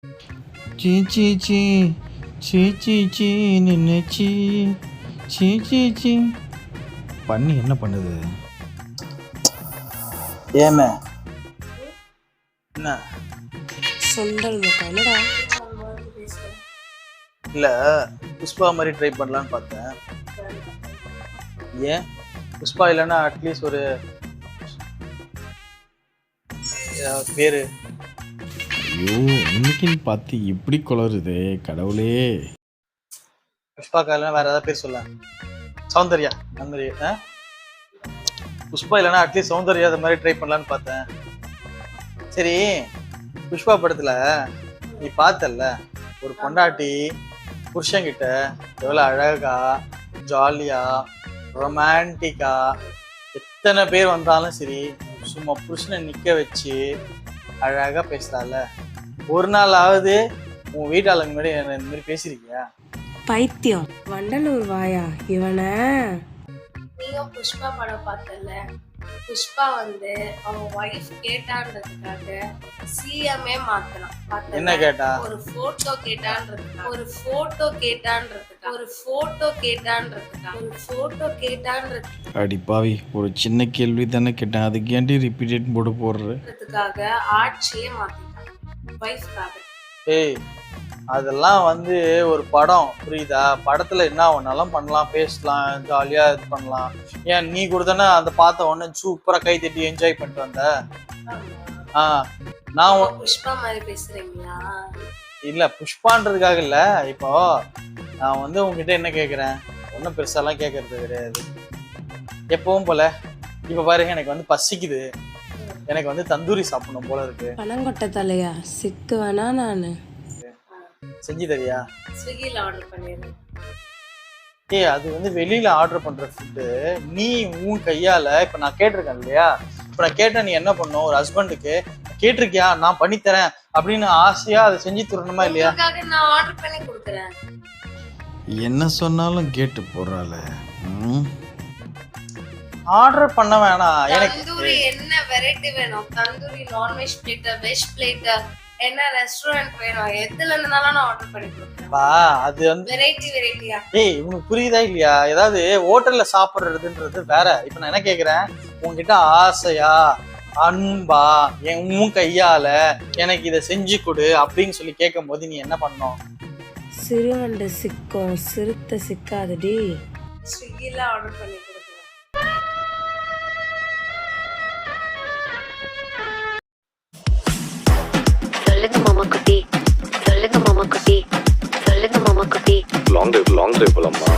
சீ சீ சீ சீ சீ சீ நின்னு சீ சீ சீ சீ பண்ணி என்ன பண்ணுது? ஏமே என்ன சுண்டல் முட்டை என்னடா? இல்ல புஷ்பா மாதிரி ட்ரை பண்ணலான்னு பார்த்தேன். ஏன் புஷ்பா இல்லைன்னா அட்லீஸ்ட் ஒரு பேரு. ஐயோ இன்னைக்குன்னு பார்த்து இப்படி குளருது கடவுளே. புஷ்பாக்கா இல்லைன்னா வேற ஏதாவது பேர் சொல்ல. சௌந்தர்யா அந்த மாதிரி. புஷ்பா இல்லைன்னா அட்லீஸ்ட் சௌந்தர்யா அது மாதிரி ட்ரை பண்ணலான்னு பார்த்தேன். சரி புஷ்பா படத்துல நீ பார்த்தல்ல ஒரு பொண்டாட்டி புருஷன்கிட்ட எவ்வளோ அழகா ஜாலியா ரொமான்டிக்கா எத்தனை பேர் வந்தாலும் சரி சும்மா புருஷனை நிற்க வச்சு அழகாக பேசுறாள். ஒரு நாளாவது உன் வீட்டாளுங்க முன்னாடி இந்த மாதிரி பேசியிருக்கியா? பைத்தியம் வண்டலூர் வாயா இவனை. நீயும் புஷ்பா படம் பார்த்தல, புஷ்பா வந்து அவங்க ஒய்ஃப் கேட்டான்றதுக்காக சிஎம்ஏ மாத்தலாம். என்ன கேட்டா? ஒரு போட்டோ கேட்டான்றதுக்காக ஒரு போட்டோ கேட்டான்றதுக்காக ஒரு போட்டோ கேட்டான்றதுக்காக ஒரு போட்டோ கேட்டான்றதுக்காக அடி பாவி ஒரு சின்ன கேள்வி தானே கேட்டேன் அதுக்கு ஏன்டி ரிப்பீட்டட் போட்டு போடுற? ஆட்சியே மாத்திட்டாங்க ஒய்ஃப்காக. ஏய் அதெல்லாம் வந்து ஒரு படம் புரியுதா? படத்துல என்ன ஒன்னாலும் பண்ணலாம், பேசலாம், ஜாலியா இது பண்ணலாம். ஏன் நீ கூட தானே அந்த பார்த்த உடனே சூப்பரா கை தட்டி என்ஜாய் பண்ணிட்டு வந்த. நான் புஷ்பா மாதிரி பேசுறீங்களா? இல்ல புஷ்பான்றதுக்காக இல்ல. இப்போ நான் வந்து உங்ககிட்ட என்ன கேக்குறேன், ஒன்னும் பெருசாலாம் கேட்கறது கிடையாது. எப்பவும் போல இப்ப பாருங்க எனக்கு வந்து பசிக்குது, எனக்கு வந்து தந்தூரி சாப்பிடணும் போல இருக்கு. பணங்கொட்டை தலையா சிக்கு வேணா நானு செஞ்சு தரியா? ஸ்விக்கில ஆர்டர் பண்ணிடுறேன். ஏய் அது வந்து வெளியில ஆர்டர் பண்ற ஃபுட்டு நீ உன் கையால இப்ப நான் கேட்டிருக்கேன் இல்லையா? இப்ப நான் கேட்டேன் நீ என்ன பண்ணும்? ஒரு ஹஸ்பண்டுக்கு கேட்டிருக்கியா நான் பண்ணித்தரேன் அப்படின்னு ஆசையா அதை செஞ்சு தரணுமா இல்லையா? நான் ஆர்டர் பண்ணி கொடுக்குறேன். என்ன சொன்னாலும் கேட்டு போறாள. ஆர்டர் பண்ண வேணாம். எனக்கு தந்தூரி என்ன வெரைட்டி வேணும்? Tandoori non veg plate, veg plate, என்ன ரெஸ்டாரண்ட் வேணும்? எதுல இருந்தாலும் நான் ஆர்டர் பண்ணி கொடுக்குறேன். அது வந்து வெரைட்டியா. ஏய் உனக்கு புரியுதா இல்லையா? ஏதாவது ஹோட்டல்ல சாப்பிடுறதுன்றது வேற. இப்ப நான் என்ன கேக்குறேன், உன்கிட்ட ஆசையா அன்பா உன் கையால எனக்கு இதை செஞ்சு கொடு அப்படின்னு சொல்லி கேட்கும் போது நீ என்ன பண்ணும்? சிறுவண்ட சிக்கும் சிறுத்தை சிக்காதடி. ஸ்விக்கில ஆர்டர் பண்ணி கொடுக்குறேன். சொல்லுங்க மாமா குட்டி, சொல்லுங்க மாமா குட்டி, சொல்லுங்க மாமா குட்டி. லாங் டிரைவ் போலாமா?